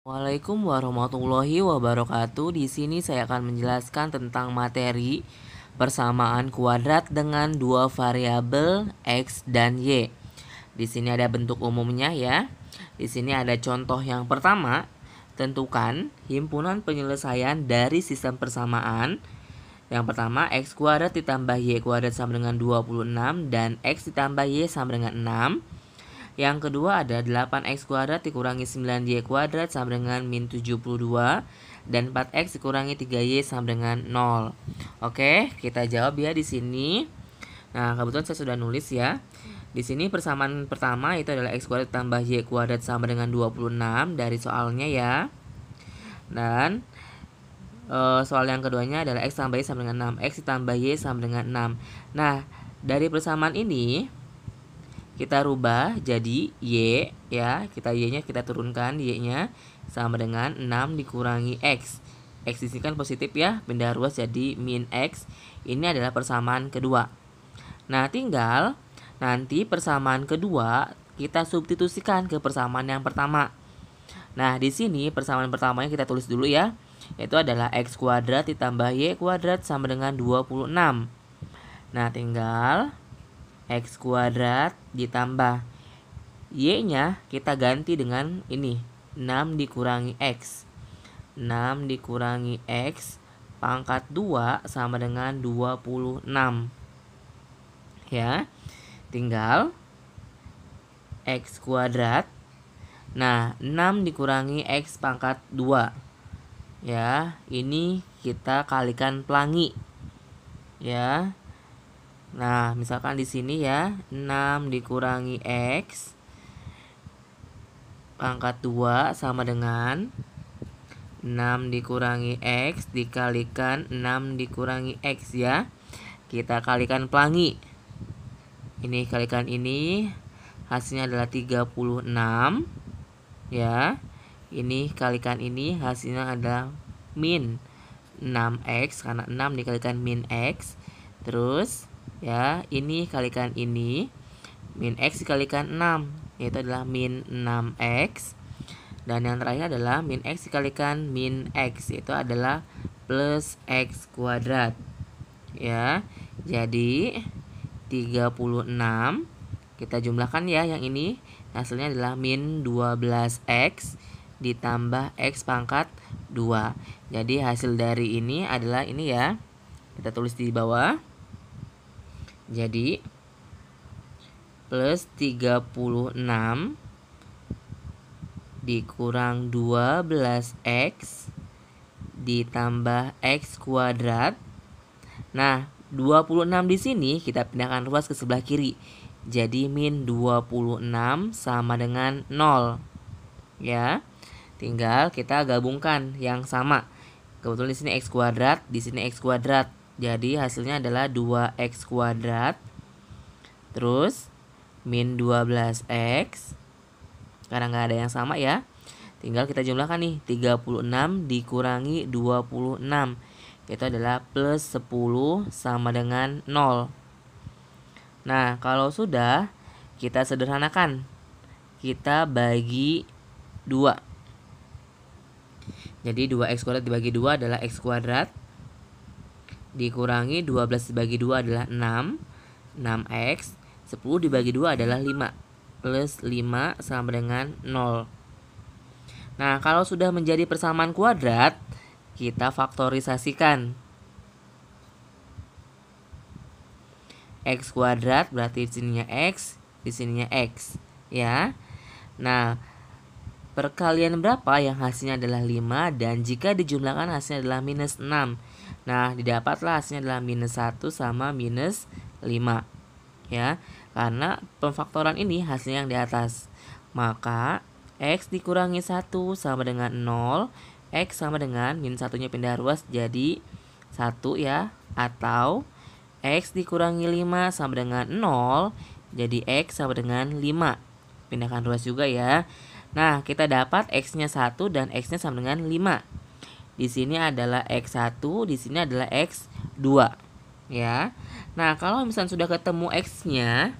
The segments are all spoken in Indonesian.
Waalaikumsalam warahmatullahi wabarakatuh. Di sini saya akan menjelaskan tentang materi persamaan kuadrat dengan dua variabel x dan y. Di sini ada bentuk umumnya ya. Di sini ada contoh yang pertama. Tentukan himpunan penyelesaian dari sistem persamaan. Yang pertama, x kuadrat ditambah y kuadrat sama dengan 26 dan x ditambah y sama dengan 6. Yang kedua ada 8x kuadrat dikurangi 9y kuadrat sama dengan min 72 dan 4x dikurangi 3y sama dengan 0. Oke, kita jawab ya di sini. Nah, kebetulan saya sudah nulis ya. Di sini persamaan pertama itu adalah x kuadrat tambah y kuadrat sama dengan 26 dari soalnya ya. Dan soal yang keduanya adalah x tambah y sama dengan 6, x ditambah y sama dengan 6. Nah, dari persamaan ini kita rubah jadi y ya, y-nya kita turunkan, y-nya sama dengan 6 dikurangi x. X di sini kan positif ya, pindah ruas jadi min x. Ini adalah persamaan kedua. Nah, tinggal nanti persamaan kedua kita substitusikan ke persamaan yang pertama. Nah, di sini persamaan pertamanya kita tulis dulu ya. Yaitu adalah x kuadrat ditambah y kuadrat sama dengan 26. Nah, tinggal x kuadrat ditambah y-nya kita ganti dengan ini 6 dikurangi x. 6 dikurangi x pangkat 2 sama dengan 26 ya. Tinggal x kuadrat. Nah, 6 dikurangi x pangkat 2 ya, ini kita kalikan pelangi ya. Nah, misalkan di sini ya, 6 dikurangi x pangkat 2 sama dengan 6 dikurangi x dikalikan 6 dikurangi x ya. Kita kalikan pelangi. Ini kalikan ini, hasilnya adalah 36 ya. Ini kalikan ini, hasilnya adalah min 6x karena 6 dikalikan min x. Terus ya, ini kalikan ini, min x dikalikan 6 yaitu adalah min 6x. Dan yang terakhir adalah min x dikalikan min x yaitu adalah plus x kuadrat ya. Jadi 36 kita jumlahkan ya, yang ini hasilnya adalah min 12x ditambah x pangkat 2. Jadi hasil dari ini adalah ini ya. Kita tulis di bawah. Jadi plus 36 dikurang 12x ditambah x kuadrat. Nah, 26 di sini kita pindahkan ruas ke sebelah kiri. Jadi min 26 sama dengan 0. Ya. Tinggal kita gabungkan yang sama. Kebetulan di sini x kuadrat, di sini x kuadrat. Jadi hasilnya adalah 2x kuadrat. Terus min 12x. Karena nggak ada yang sama ya. Tinggal kita jumlahkan nih, 36 dikurangi 26. Itu adalah plus 10 sama dengan 0. Nah, kalau sudah, kita sederhanakan. Kita bagi 2. Jadi 2x kuadrat dibagi 2 adalah x kuadrat. Dikurangi 12 dibagi 2 adalah 6. 6x. 10 dibagi 2 adalah 5. Plus 5 sama dengan 0. Nah, kalau sudah menjadi persamaan kuadrat, kita faktorisasikan. X kuadrat berarti di sininya x, di sininya x ya. Nah, perkalian berapa yang hasilnya adalah 5 dan jika dijumlahkan hasilnya adalah minus 6. Nah, didapatlah hasilnya adalah minus 1 sama minus 5 ya. Karena pemfaktoran ini hasilnya yang di atas. Maka x dikurangi 1 sama dengan 0. X sama dengan min 1-nya pindah ruas jadi 1 ya. Atau x dikurangi 5 sama dengan 0. Jadi x sama dengan 5. Pindahkan ruas juga ya. Nah, kita dapat x-nya 1 dan x-nya sama dengan 5. Di sini adalah x1, di sini adalah x2 ya. Nah, kalau misalnya sudah ketemu x-nya,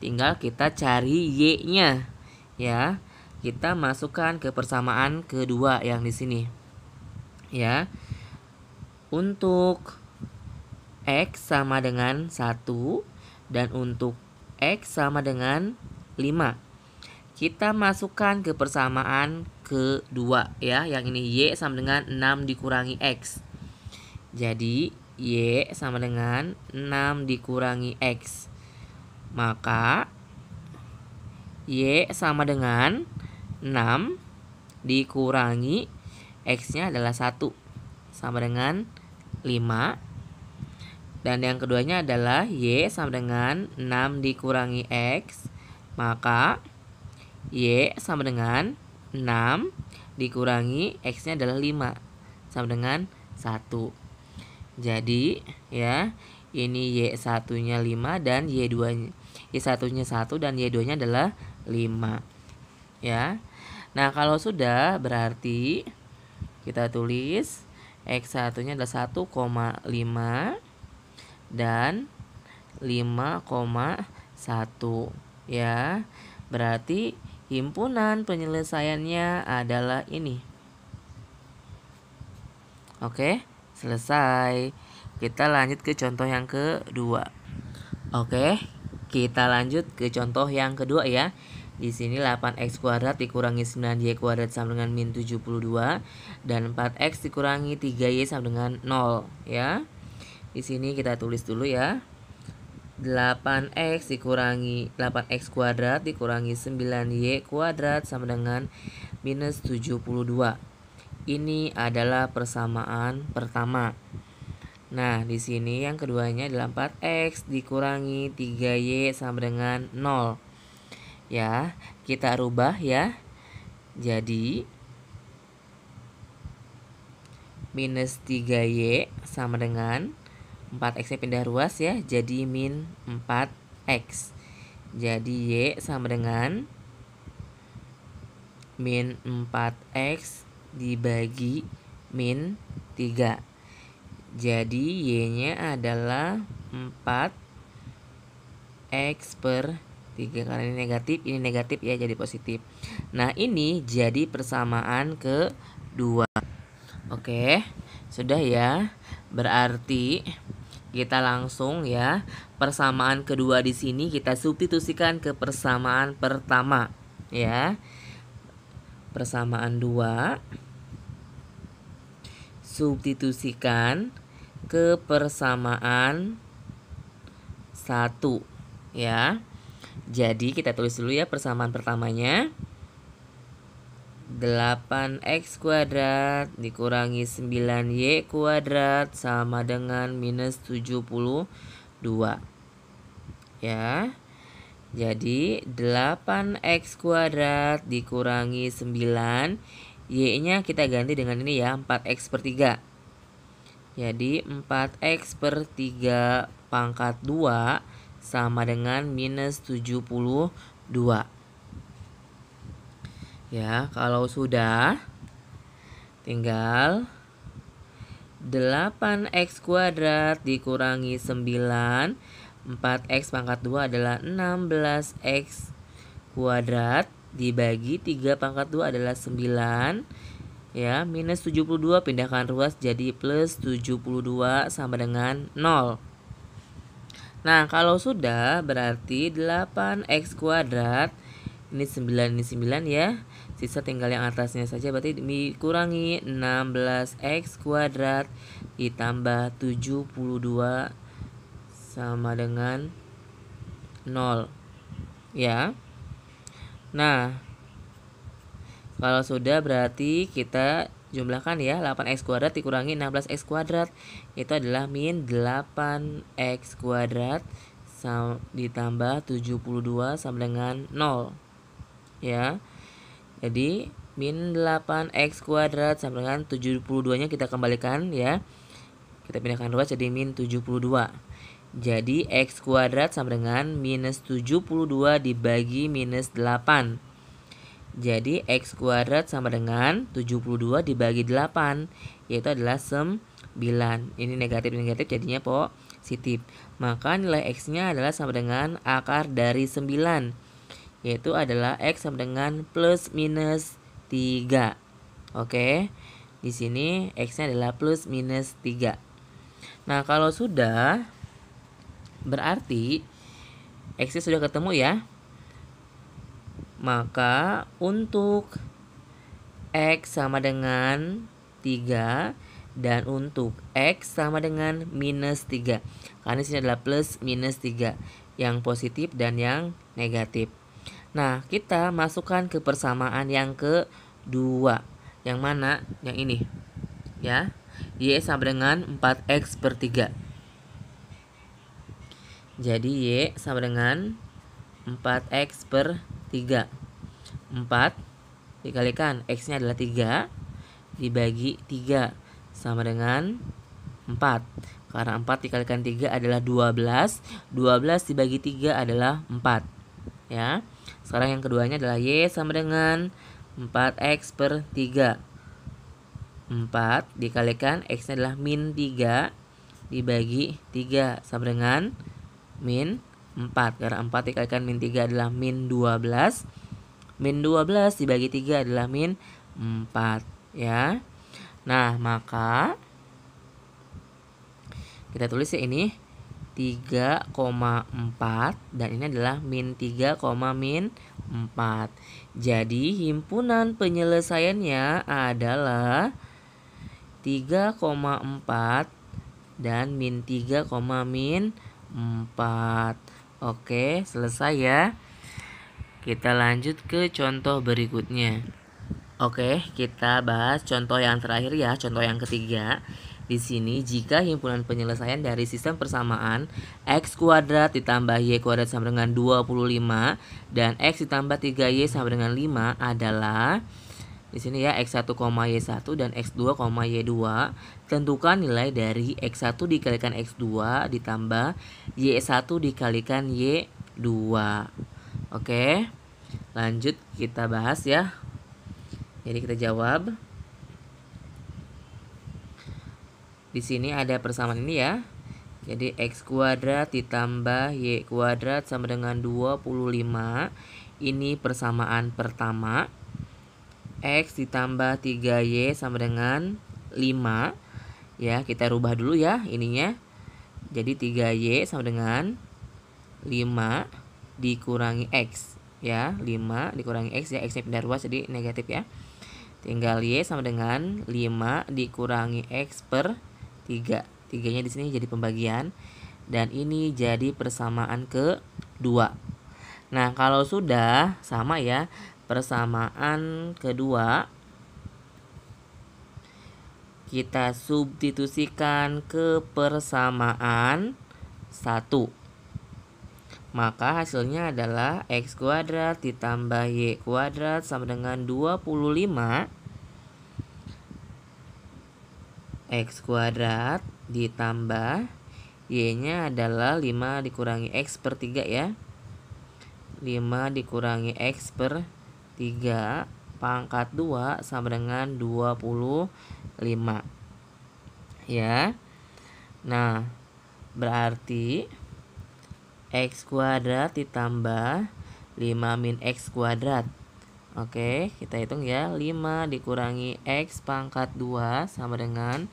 tinggal kita cari y-nya ya. kita masukkan ke persamaan kedua yang di sini. Ya. Untuk X sama dengan 1 dan untuk X sama dengan 5. Kita masukkan ke persamaan kedua ya. Yang ini Y sama dengan 6 dikurangi X. Jadi Y sama dengan 6 dikurangi X. Maka Y sama dengan 6 dikurangi X-nya adalah 1 sama dengan 5. Dan yang keduanya adalah Y sama dengan 6 dikurangi X. Maka Y sama dengan 6 dikurangi X-nya adalah 5 sama dengan 1. Jadi ya, ini Y1-nya 5 dan Y1-nya 1 dan Y2-nya adalah 5. Ya. Nah, kalau sudah berarti kita tulis X1-nya adalah 1,5 dan 5,1 ya. Berarti himpunan penyelesaiannya adalah ini. Oke, selesai. Kita lanjut ke contoh yang kedua. Oke, kita lanjut ke contoh yang kedua ya. Di sini 8x kuadrat dikurangi 9y kuadrat sama dengan min 72 dan 4x dikurangi 3y sama dengan 0 ya. Di sini kita tulis dulu ya. 8x kuadrat dikurangi 9y kuadrat sama dengan minus 72. Ini adalah persamaan pertama. Nah, di sini yang keduanya adalah 4x dikurangi 3y sama dengan 0. Ya, kita rubah ya. Jadi minus 3y sama dengan 4x-nya pindah ruas ya, jadi min 4x. Jadi y sama dengan min 4x dibagi min 3. Jadi y-nya adalah 4x per 3. Karena ini negatif ya, jadi positif. Nah, ini jadi persamaan kedua. Oke, sudah ya. Berarti kita langsung ya, persamaan kedua di sini kita substitusikan ke persamaan pertama ya. Persamaan 2 substitusikan ke persamaan 1 ya. Jadi kita tulis dulu ya persamaan pertamanya. 8x kuadrat dikurangi 9y kuadrat sama dengan minus 72 ya. Jadi 8x kuadrat dikurangi 9, y-nya kita ganti dengan ini ya, 4x per 3. Jadi 4x per 3 pangkat 2 sama dengan minus 72. Ya, kalau sudah tinggal 8x kuadrat dikurangi 9, 4x pangkat 2 adalah 16x kuadrat dibagi 3 pangkat 2 adalah 9 ya, minus 72 pindahkan ruas jadi plus 72 sama dengan 0. Nah, kalau sudah berarti 8x kuadrat ini 9 ya. Sisa tinggal yang atasnya saja, berarti dikurangi 16x kuadrat ditambah 72 sama dengan 0 ya. Nah, kalau sudah berarti kita jumlahkan ya, 8x kuadrat dikurangi 16x kuadrat itu adalah min 8x kuadrat ditambah 72 sama dengan 0 ya. Jadi min 8x kuadrat sama dengan 72 nya kita kembalikan ya, kita pindahkan ruas jadi min 72. Jadi x kuadrat sama dengan minus 72 dibagi minus 8. Jadi x kuadrat sama dengan 72 dibagi 8, yaitu adalah 9. Ini negatif jadinya positif. Maka nilai x-nya adalah sama dengan akar dari 9. yaitu adalah X sama dengan plus minus 3. Oke, di sini X-nya adalah plus minus 3. Nah, kalau sudah, berarti X-nya sudah ketemu ya. Maka untuk X sama dengan 3 dan untuk X sama dengan minus 3. Karena di sini adalah plus minus 3, yang positif dan yang negatif. Nah, kita masukkan ke persamaan yang kedua. Yang mana? Yang ini. Ya. Y sama dengan 4X per 3. Jadi Y sama dengan 4X per 3. 4 dikalikan X-nya adalah 3 dibagi 3 sama dengan 4. Karena 4 dikalikan 3 adalah 12. 12 dibagi 3 adalah 4. Ya. Sekarang yang keduanya adalah Y sama dengan 4X per 3. 4 dikalikan X-nya adalah min 3 dibagi 3 sama dengan min 4. Karena 4 dikalikan min 3 adalah min 12. Min 12 dibagi 3 adalah min 4. Ya. Nah, maka kita tulis ya ini 3,4 dan ini adalah min 3, min 4. Jadi himpunan penyelesaiannya adalah 3,4 dan min 3, min 4. Oke, selesai ya. Kita lanjut ke contoh berikutnya. Oke, kita bahas contoh yang terakhir ya, contoh yang ketiga. Di sini jika himpunan penyelesaian dari sistem persamaan X kuadrat ditambah Y kuadrat sama dengan 25 dan X ditambah 3Y sama dengan 5 adalah di sini ya X1, Y1 dan X2, Y2. Tentukan nilai dari X1 dikalikan X2 ditambah Y1 dikalikan Y2. Oke. Lanjut kita bahas ya. Jadi kita jawab. Di sini ada persamaan ini ya. Jadi X kuadrat ditambah Y kuadrat sama dengan 25. Ini persamaan pertama. X ditambah 3Y sama dengan 5. Ya, kita rubah dulu ya ininya. Jadi 3Y sama dengan 5 dikurangi X. Ya, 5 dikurangi X ya, X-nya pindah ruas jadi negatif ya. Tinggal Y sama dengan 5 dikurangi X per 3. 3-nya di sini jadi pembagian. Dan ini jadi persamaan kedua. Nah, kalau sudah sama ya, persamaan kedua kita substitusikan ke persamaan 1. Maka hasilnya adalah X kuadrat ditambah Y kuadrat sama dengan 25. X kuadrat ditambah Y-nya adalah 5 dikurangi X per 3 ya. 5 dikurangi X per 3 pangkat 2 sama dengan 25. Ya. Nah, berarti X kuadrat ditambah 5 min X kuadrat. Oke, kita hitung ya. 5 dikurangi X pangkat 2 sama dengan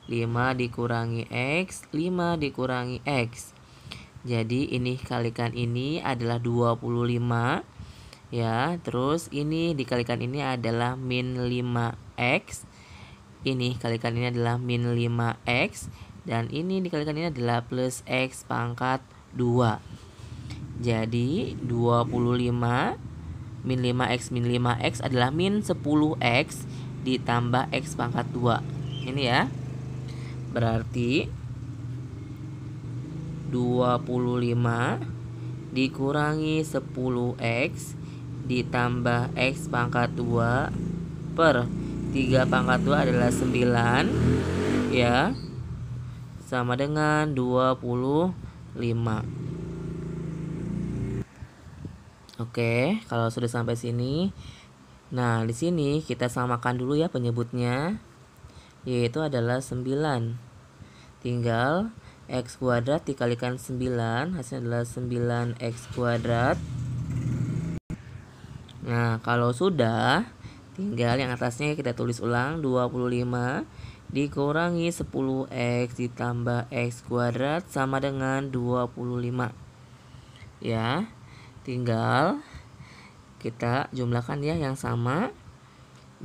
5 dikurangi X, 5 dikurangi X. Jadi ini kalikan ini adalah 25. Ya, terus ini dikalikan ini adalah min 5X. Ini kalikan ini adalah min 5X. Dan ini dikalikan ini adalah plus X pangkat 2. Jadi 25 min 5X min 5X adalah min 10X ditambah X pangkat 2. Ini ya. Berarti 25 dikurangi 10X ditambah X pangkat 2 per 3 pangkat 2 adalah 9 ya, sama dengan 25. Oke, kalau sudah sampai sini, nah di sini kita samakan dulu ya penyebutnya, yaitu adalah 9. Tinggal X kuadrat dikalikan 9, hasilnya adalah 9X kuadrat Nah, kalau sudah, tinggal yang atasnya kita tulis ulang, 25 dikurangi 10x ditambah x kuadrat sama dengan 25. Ya, tinggal kita jumlahkan ya yang sama.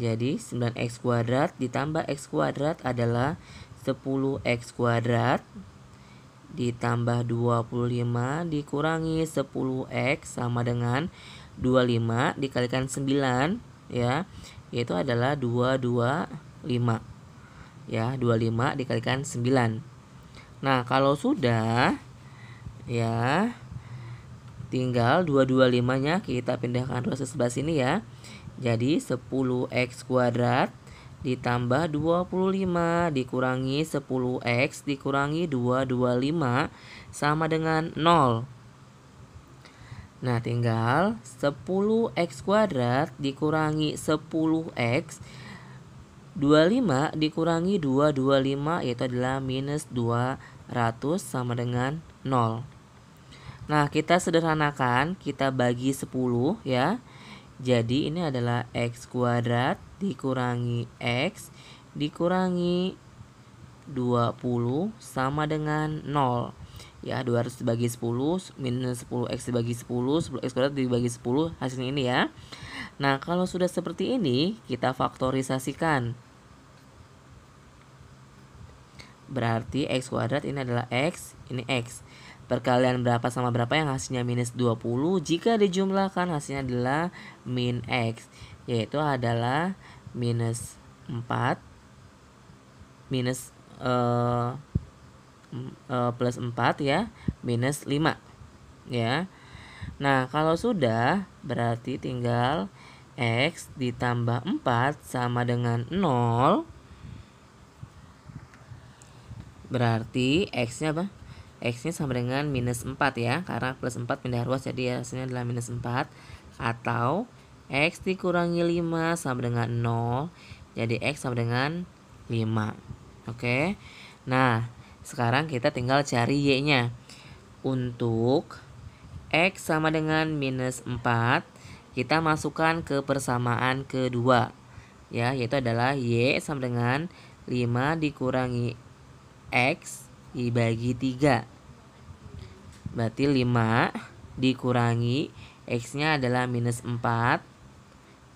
Jadi 9x kuadrat ditambah x kuadrat adalah 10x kuadrat ditambah 25 dikurangi 10x sama dengan 25 dikalikan 9 ya, yaitu adalah 225 ya, 25 dikalikan 9. Nah, kalau sudah ya, tinggal 225-nya kita pindahkan ruas ke sebelah sini ya. Jadi 10x kuadrat ditambah 25 dikurangi 10x dikurangi 225 sama dengan 0. Nah, tinggal 10x kuadrat dikurangi 10x 25 dikurangi 225 yaitu adalah minus 200 sama dengan 0. Nah, kita sederhanakan, kita bagi 10 ya. Jadi ini adalah x kuadrat dikurangi x dikurangi 20 sama dengan 0. Ya, 200 dibagi 10 minus 10x dibagi 10, 10x kuadrat dibagi 10, hasilnya ini ya. Nah, kalau sudah seperti ini, kita faktorisasikan. Berarti x kuadrat ini adalah x, ini x. Perkalian berapa sama berapa yang hasilnya minus 20, jika dijumlahkan hasilnya adalah min x, yaitu adalah minus 4 minus plus 4 ya, minus 5 ya. Nah, kalau sudah berarti tinggal x ditambah 4 sama dengan 0. Berarti x-nya apa? X-nya sama dengan minus 4 ya, karena plus 4 pindah ruas jadi hasilnya adalah minus 4. Atau x dikurangi 5 sama dengan 0, jadi x sama dengan 5. Oke. Nah, sekarang kita tinggal cari y-nya. Untuk x sama dengan minus 4, kita masukkan ke persamaan kedua ya, yaitu adalah y sama dengan 5 dikurangi x dibagi 3. Berarti 5 dikurangi x-nya adalah minus 4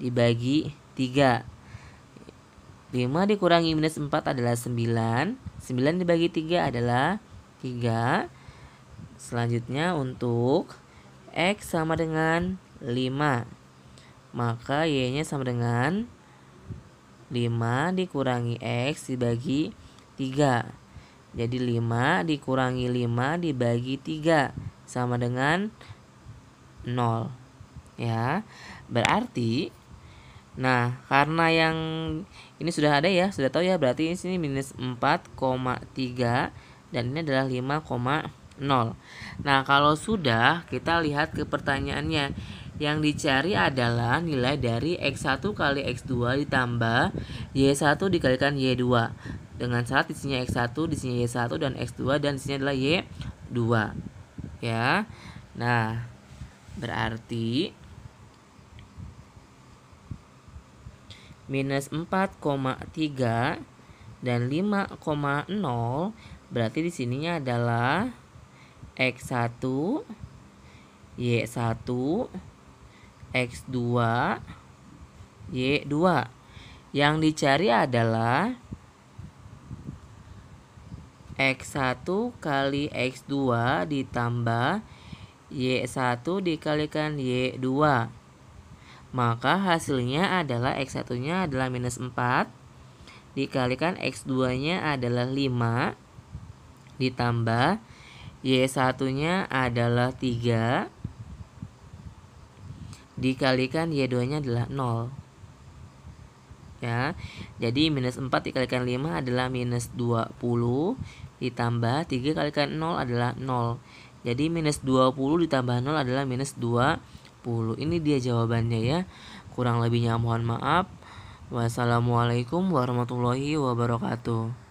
dibagi 3. 5 dikurangi minus 4 adalah 9. 9 dibagi 3 adalah 3. Selanjutnya untuk x sama dengan 5, maka y-nya sama dengan 5 dikurangi x dibagi 3. Jadi 5 dikurangi 5 dibagi 3 sama dengan 0 ya. Berarti nah, karena yang ini sudah ada ya, sudah tahu ya, berarti di sini minus 4,3 dan ini adalah 5,0. Nah, kalau sudah, kita lihat ke pertanyaannya. Yang dicari adalah nilai dari x1 kali x2 ditambah y1 dikalikan y2. Dengan syarat di sini x1, di sini y1 dan x2 dan di sini adalah y2. Ya. Nah, berarti minus 4,3 dan 5,0, berarti di sininya adalah x1, y1, x2, y2. Yang dicari adalah x1 kali x2 ditambah y1 dikalikan y2. Maka hasilnya adalah x1-nya adalah minus 4 dikalikan x2-nya adalah 5 ditambah y1-nya adalah 3 dikalikan y2-nya adalah 0. Ya. Jadi minus 4 dikalikan 5 adalah minus 20 ditambah 3 kalikan 0 adalah 0. Jadi minus 20 ditambah 0 adalah minus 20. Ini dia jawabannya ya. Kurang lebihnya mohon maaf. Wassalamualaikum warahmatullahi wabarakatuh.